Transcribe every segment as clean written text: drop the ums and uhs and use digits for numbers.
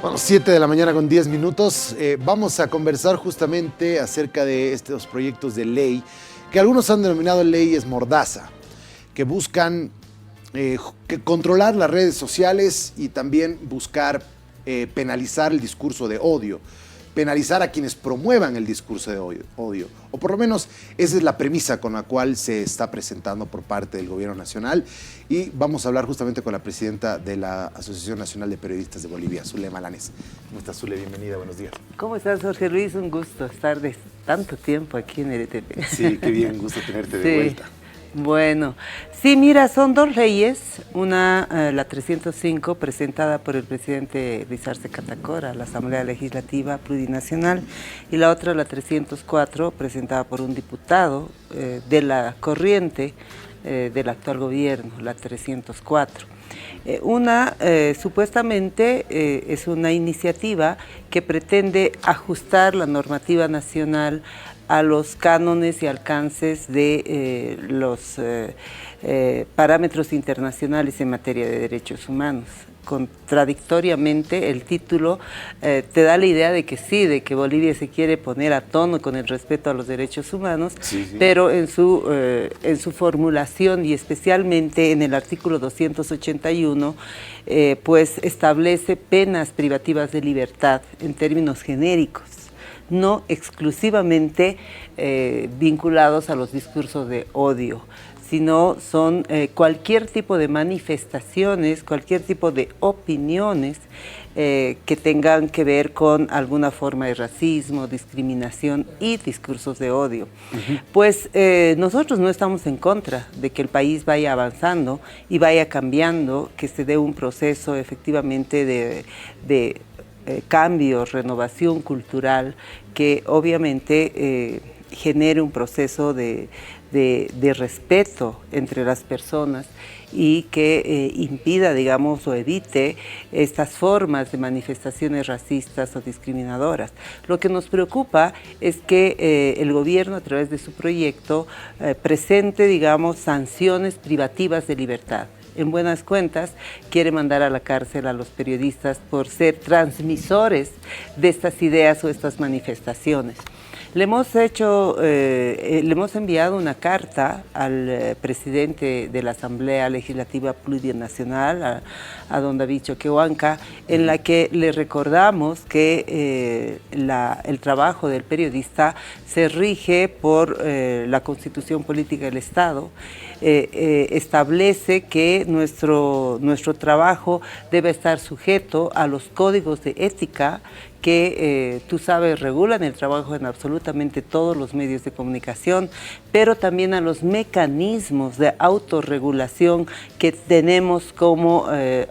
Bueno, 7 de la mañana con 10 minutos. Vamos a conversar justamente acerca de estos proyectos de ley que algunos han denominado leyes mordaza, que buscan controlar las redes sociales y también buscar penalizar el discurso de odio, penalizar a quienes promuevan el discurso de odio. O por lo menos esa es la premisa con la cual se está presentando por parte del Gobierno Nacional. Y vamos a hablar justamente con la presidenta de la Asociación Nacional de Periodistas de Bolivia, Zule Malanes. ¿Cómo estás, Zule? Bienvenida, buenos días. ¿Cómo estás, Jorge Luis? Un gusto estar de tanto tiempo aquí en RTP. Sí, qué bien, gusto tenerte de vuelta. Bueno, sí, mira, son dos leyes, una, la 305, presentada por el presidente Luis Arce Catacora, la Asamblea Legislativa Plurinacional, y la otra, la 304, presentada por un diputado de la corriente del actual gobierno, la 304. Una, supuestamente, es una iniciativa que pretende ajustar la normativa nacional a los cánones y alcances de los parámetros internacionales en materia de derechos humanos. Contradictoriamente, el título te da la idea de que sí, de que Bolivia se quiere poner a tono con el respeto a los derechos humanos, sí. Pero en su formulación y especialmente en el artículo 281, pues establece penas privativas de libertad en términos genéricos, no exclusivamente vinculados a los discursos de odio, sino son cualquier tipo de manifestaciones, cualquier tipo de opiniones que tengan que ver con alguna forma de racismo, discriminación y discursos de odio. Pues nosotros no estamos en contra de que el país vaya avanzando y vaya cambiando, que se dé un proceso efectivamente de cambio, renovación cultural, que obviamente genere un proceso de respeto entre las personas y que impida, digamos, o evite estas formas de manifestaciones racistas o discriminadoras. Lo que nos preocupa es que el gobierno, a través de su proyecto, presente, digamos, sanciones privativas de libertad. En buenas cuentas, quiere mandar a la cárcel a los periodistas por ser transmisores de estas ideas o estas manifestaciones. Le hemos enviado una carta al presidente de la Asamblea Legislativa Plurinacional, a don David Choquehuanca, en la que le recordamos que el trabajo del periodista se rige por la Constitución Política del Estado. Establece que nuestro trabajo debe estar sujeto a los códigos de ética que, tú sabes, regulan el trabajo en absolutamente todos los medios de comunicación, pero también a los mecanismos de autorregulación que tenemos como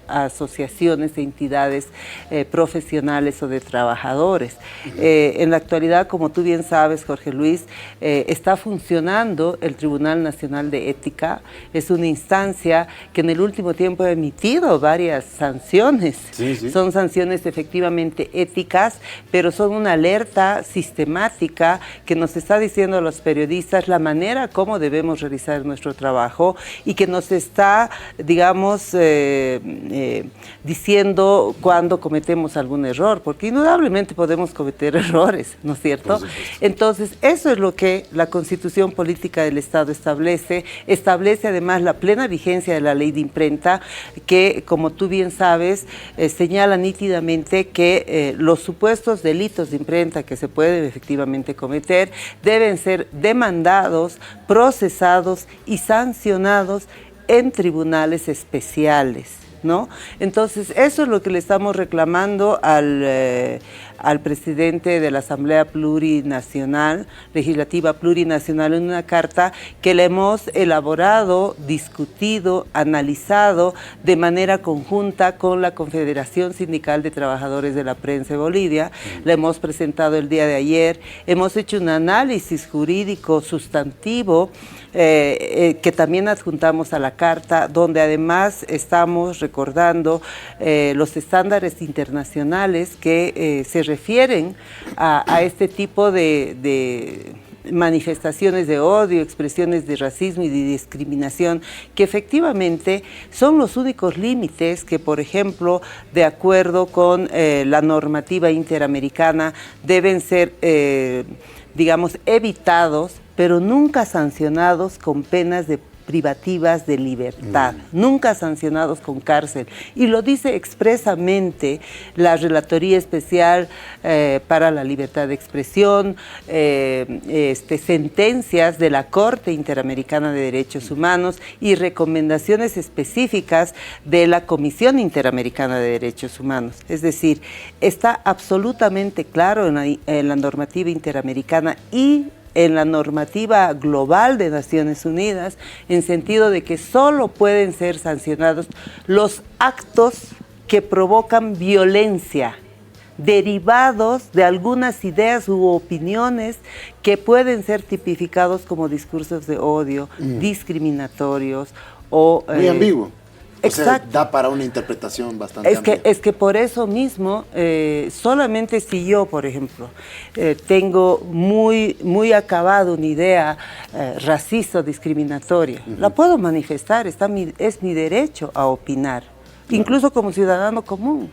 asociaciones e entidades profesionales o de trabajadores. En la actualidad, como tú bien sabes, Jorge Luis, está funcionando el Tribunal Nacional de Ética. Es una instancia que en el último tiempo ha emitido varias sanciones. Sí. Son sanciones efectivamente éticas, pero son una alerta sistemática que nos está diciendo a los periodistas la manera como debemos realizar nuestro trabajo y que nos está, digamos, diciendo cuando cometemos algún error, porque indudablemente podemos cometer errores, ¿no es cierto? Entonces, eso es lo que la Constitución Política del Estado establece además la plena vigencia de la ley de imprenta, que, como tú bien sabes, señala nítidamente que los supuestos delitos de imprenta que se pueden efectivamente cometer deben ser demandados, procesados y sancionados en tribunales especiales, ¿no? Entonces, eso es lo que le estamos reclamando al presidente de la Asamblea Plurinacional, Legislativa Plurinacional, en una carta que le hemos elaborado, discutido, analizado de manera conjunta con la Confederación Sindical de Trabajadores de la Prensa de Bolivia. Le hemos presentado el día de ayer, hemos hecho un análisis jurídico sustantivo que también adjuntamos a la carta, donde además estamos recordando los estándares internacionales que se refieren a este tipo de manifestaciones de odio, expresiones de racismo y de discriminación, que efectivamente son los únicos límites que, por ejemplo, de acuerdo con la normativa interamericana, deben ser, digamos, evitados, pero nunca sancionados con penas de privativas de libertad, nunca sancionados con cárcel. Y lo dice expresamente la Relatoría Especial para la Libertad de Expresión, sentencias de la Corte Interamericana de Derechos Humanos y recomendaciones específicas de la Comisión Interamericana de Derechos Humanos. Es decir, está absolutamente claro en la normativa interamericana y en la normativa global de Naciones Unidas, en sentido de que solo pueden ser sancionados los actos que provocan violencia, derivados de algunas ideas u opiniones que pueden ser tipificados como discursos de odio, discriminatorios o... Muy ambiguo. Exacto. O sea, da para una interpretación bastante amplia. Es que por eso mismo, solamente si yo, por ejemplo, tengo muy acabado una idea racista o discriminatoria, la puedo manifestar, es mi derecho a opinar, incluso como ciudadano común.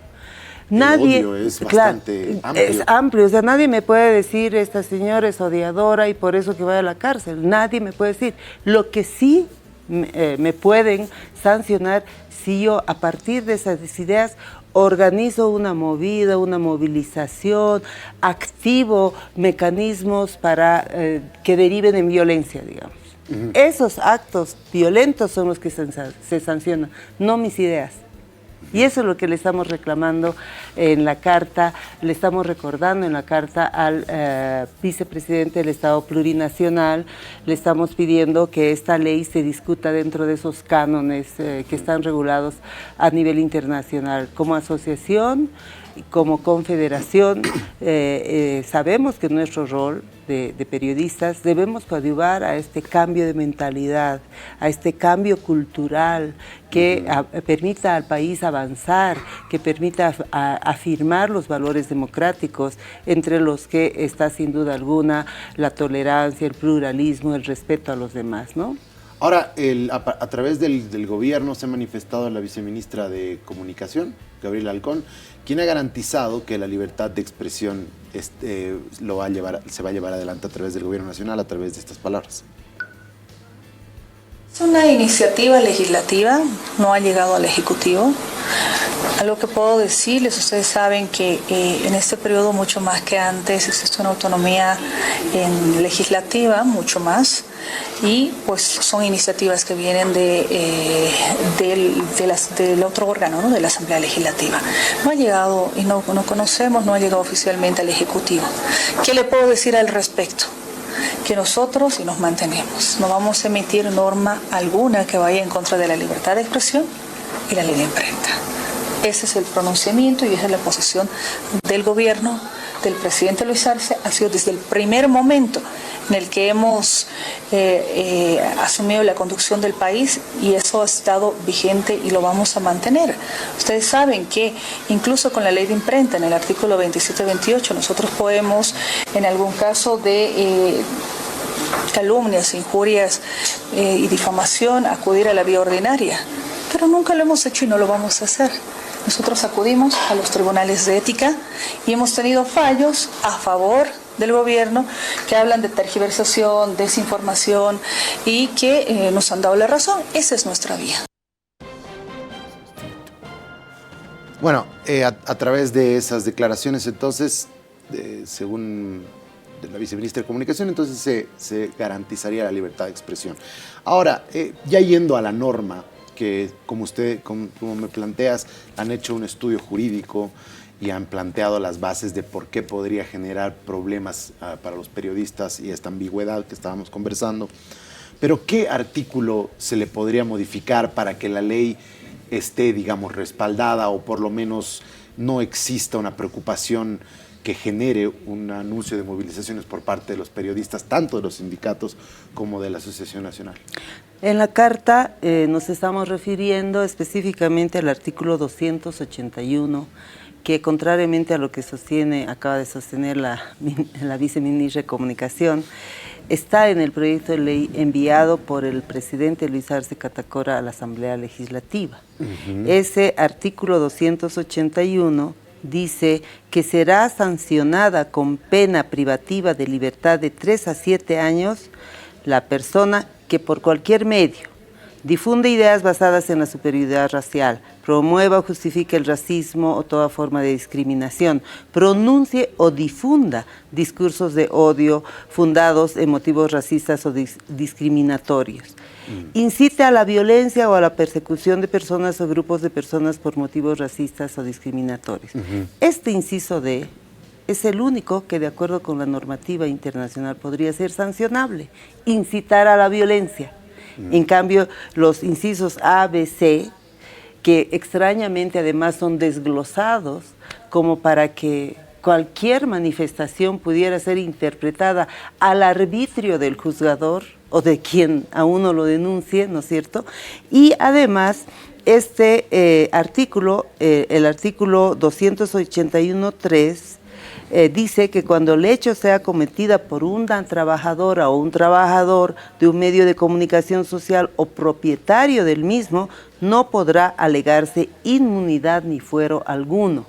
Nadie, el odio es bastante amplio. Es amplio, o sea, nadie me puede decir esta señora es odiadora y por eso que vaya a la cárcel, nadie me puede decir. Lo que sí me pueden sancionar si yo a partir de esas ideas organizo una movida, una movilización, activo mecanismos para que deriven en violencia, digamos. Esos actos violentos son los que se sancionan, no mis ideas. Y eso es lo que le estamos reclamando en la carta, le estamos recordando en la carta al vicepresidente del Estado Plurinacional, le estamos pidiendo que esta ley se discuta dentro de esos cánones que están regulados a nivel internacional. Como asociación, como confederación, sabemos que nuestro rol de periodistas debemos coadyuvar a este cambio de mentalidad, a este cambio cultural que permita al país avanzar, que permita afirmar los valores democráticos, entre los que está sin duda alguna la tolerancia, el pluralismo, el respeto a los demás, ¿no? Ahora, a través del gobierno se ha manifestado la viceministra de Comunicación, Gabriela Halcón, quien ha garantizado que la libertad de expresión se va a llevar adelante a través del gobierno nacional, a través de estas palabras. Es una iniciativa legislativa, no ha llegado al Ejecutivo. Algo que puedo decirles, ustedes saben que en este periodo mucho más que antes existe una autonomía legislativa, mucho más, y pues son iniciativas que vienen del otro órgano, ¿no? De la Asamblea Legislativa. No ha llegado, y no conocemos, no ha llegado oficialmente al Ejecutivo. ¿Qué le puedo decir al respecto? Que nosotros, y nos mantenemos, no vamos a emitir norma alguna que vaya en contra de la libertad de expresión y la ley de imprenta. Ese es el pronunciamiento y esa es la posición del gobierno, del presidente Luis Arce. Ha sido desde el primer momento en el que hemos asumido la conducción del país, y eso ha estado vigente y lo vamos a mantener. Ustedes saben que incluso con la ley de imprenta, en el artículo 27-28, nosotros podemos, en algún caso de calumnias, injurias y difamación, acudir a la vía ordinaria, pero nunca lo hemos hecho y no lo vamos a hacer. Nosotros acudimos a los tribunales de ética y hemos tenido fallos a favor del gobierno que hablan de tergiversación, desinformación y que nos han dado la razón. Esa es nuestra vía. Bueno, a través de esas declaraciones, entonces, según la viceministra de Comunicación, entonces se garantizaría la libertad de expresión. Ahora, ya yendo a la norma, que como me planteas, han hecho un estudio jurídico y han planteado las bases de por qué podría generar problemas para los periodistas y esta ambigüedad que estábamos conversando. Pero ¿qué artículo se le podría modificar para que la ley esté, digamos, respaldada, o por lo menos no exista una preocupación que genere un anuncio de movilizaciones por parte de los periodistas, tanto de los sindicatos como de la Asociación Nacional? En la carta nos estamos refiriendo específicamente al artículo 281, que contrariamente a lo que acaba de sostener la viceministra de Comunicación, está en el proyecto de ley enviado por el presidente Luis Arce Catacora a la Asamblea Legislativa. Ese artículo 281 dice que será sancionada con pena privativa de libertad de 3 a 7 años la persona que por cualquier medio difunde ideas basadas en la superioridad racial, promueva o justifique el racismo o toda forma de discriminación, pronuncie o difunda discursos de odio fundados en motivos racistas o discriminatorios, incite a la violencia o a la persecución de personas o grupos de personas por motivos racistas o discriminatorios. Este inciso D es el único que, de acuerdo con la normativa internacional, podría ser sancionable, incitar a la violencia. En cambio, los incisos A, B, C, que extrañamente además son desglosados como para que cualquier manifestación pudiera ser interpretada al arbitrio del juzgador o de quien a uno lo denuncie, ¿no es cierto? Y además, este artículo, el artículo 281.3, dice que cuando el hecho sea cometida por una trabajadora o un trabajador de un medio de comunicación social o propietario del mismo, no podrá alegarse inmunidad ni fuero alguno.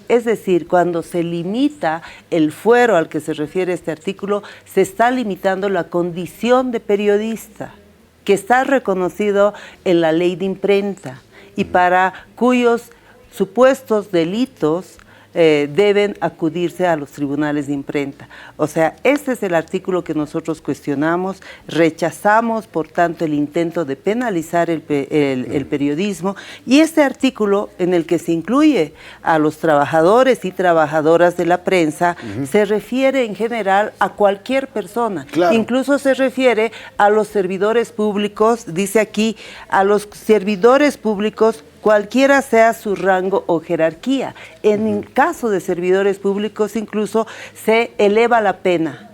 Es decir, cuando se limita el fuero al que se refiere este artículo, se está limitando la condición de periodista, que está reconocido en la ley de imprenta y para cuyos supuestos delitos deben acudirse a los tribunales de imprenta. O sea, este es el artículo que nosotros cuestionamos, rechazamos, por tanto, el intento de penalizar el periodismo, y este artículo en el que se incluye a los trabajadores y trabajadoras de la prensa se refiere en general a cualquier persona, incluso se refiere a los servidores públicos, dice aquí, a los servidores públicos cualquiera sea su rango o jerarquía. En el caso de servidores públicos incluso se eleva la pena,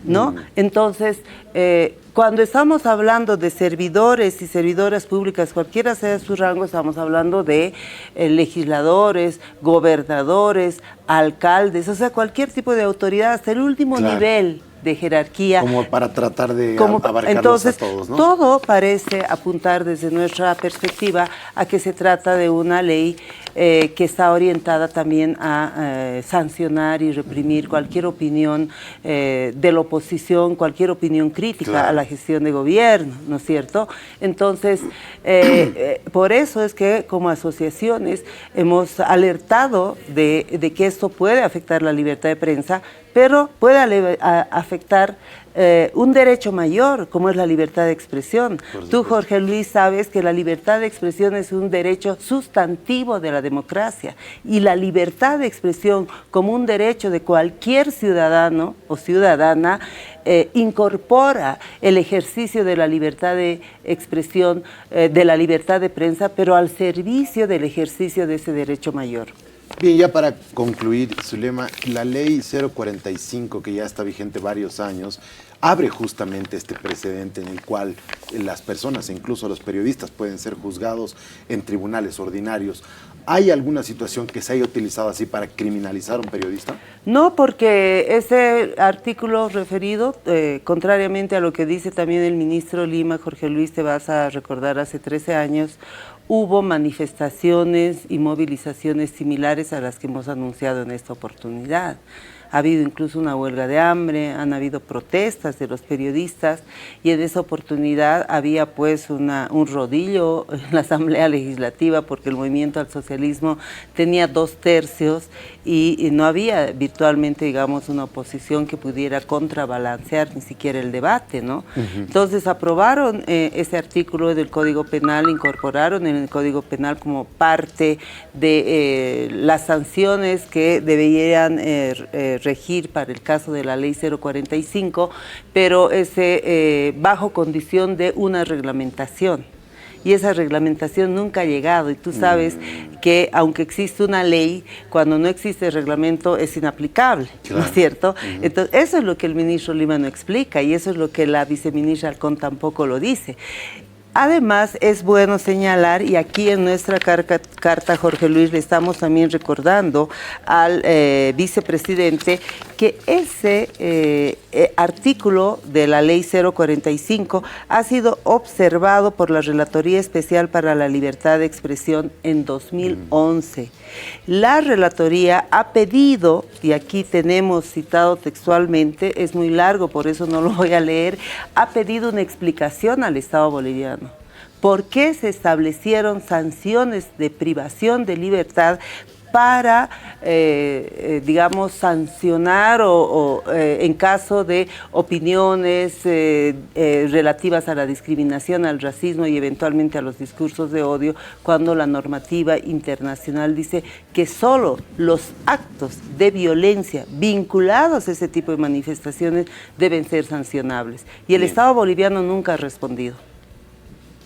¿no? Entonces, cuando estamos hablando de servidores y servidoras públicas, cualquiera sea su rango, estamos hablando de legisladores, gobernadores, alcaldes, o sea, cualquier tipo de autoridad, hasta el último nivel de jerarquía. Como para tratar de abarcarlos entonces, a todos, ¿no? Todo parece apuntar desde nuestra perspectiva a que se trata de una ley que está orientada también a sancionar y reprimir cualquier opinión de la oposición, cualquier opinión crítica a la gestión de gobierno, ¿no es cierto? Entonces, por eso es que como asociaciones hemos alertado de que esto puede afectar la libertad de prensa, pero puede afectar un derecho mayor, como es la libertad de expresión. Tú, Jorge Luis, sabes que la libertad de expresión es un derecho sustantivo de la democracia, y la libertad de expresión como un derecho de cualquier ciudadano o ciudadana incorpora el ejercicio de la libertad de expresión, de la libertad de prensa, pero al servicio del ejercicio de ese derecho mayor. Bien, ya para concluir, Zulema, la ley 045, que ya está vigente varios años, abre justamente este precedente en el cual las personas, incluso los periodistas, pueden ser juzgados en tribunales ordinarios. ¿Hay alguna situación que se haya utilizado así para criminalizar a un periodista? No, porque ese artículo referido, contrariamente a lo que dice también el ministro Lima, Jorge Luis, te vas a recordar, hace 13 años, hubo manifestaciones y movilizaciones similares a las que hemos anunciado en esta oportunidad. Ha habido incluso una huelga de hambre, han habido protestas de los periodistas, y en esa oportunidad había pues un rodillo en la Asamblea Legislativa, porque el movimiento al socialismo tenía 2/3 y no había virtualmente, digamos, una oposición que pudiera contrabalancear ni siquiera el debate, ¿no? Entonces aprobaron ese artículo del Código Penal, incorporaron en el Código Penal como parte de las sanciones que deberían regir para el caso de la ley 045, pero bajo condición de una reglamentación. Y esa reglamentación nunca ha llegado, y tú sabes que aunque existe una ley, cuando no existe reglamento es inaplicable, ¿no es cierto? Entonces, eso es lo que el ministro Lima no explica, y eso es lo que la viceministra Halcón tampoco lo dice. Además, es bueno señalar, y aquí en nuestra carta, Jorge Luis, le estamos también recordando al vicepresidente que ese artículo de la Ley 045 ha sido observado por la Relatoría Especial para la Libertad de Expresión en 2011. La Relatoría ha pedido, y aquí tenemos citado textualmente, es muy largo, por eso no lo voy a leer, ha pedido una explicación al Estado boliviano. ¿Por qué se establecieron sanciones de privación de libertad para, digamos, sancionar en caso de opiniones relativas a la discriminación, al racismo y eventualmente a los discursos de odio, cuando la normativa internacional dice que solo los actos de violencia vinculados a ese tipo de manifestaciones deben ser sancionables? Y el Estado boliviano nunca ha respondido.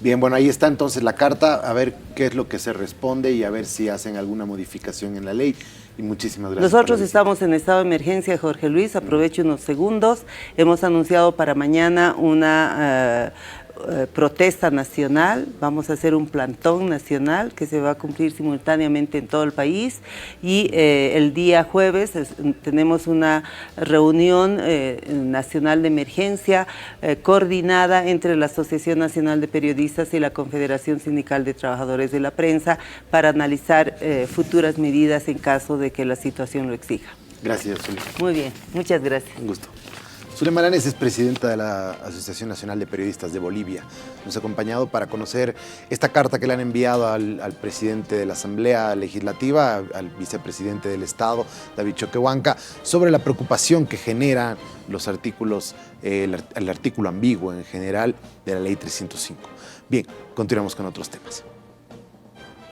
Bien, bueno, ahí está entonces la carta, a ver qué es lo que se responde y a ver si hacen alguna modificación en la ley. Y muchísimas gracias. Nosotros estamos en estado de emergencia, Jorge Luis, aprovecho unos segundos. Hemos anunciado para mañana una protesta nacional, vamos a hacer un plantón nacional que se va a cumplir simultáneamente en todo el país y el día jueves tenemos una reunión nacional de emergencia coordinada entre la Asociación Nacional de Periodistas y la Confederación Sindical de Trabajadores de la Prensa para analizar futuras medidas en caso de que la situación lo exija. Gracias, Zulema. Muy bien, muchas gracias. Un gusto. Zulema Alanes es presidenta de la Asociación Nacional de Periodistas de Bolivia. Nos ha acompañado para conocer esta carta que le han enviado al presidente de la Asamblea Legislativa, al vicepresidente del Estado, David Choquehuanca, sobre la preocupación que generan los artículos, el artículo ambiguo en general de la Ley 305. Bien, continuamos con otros temas.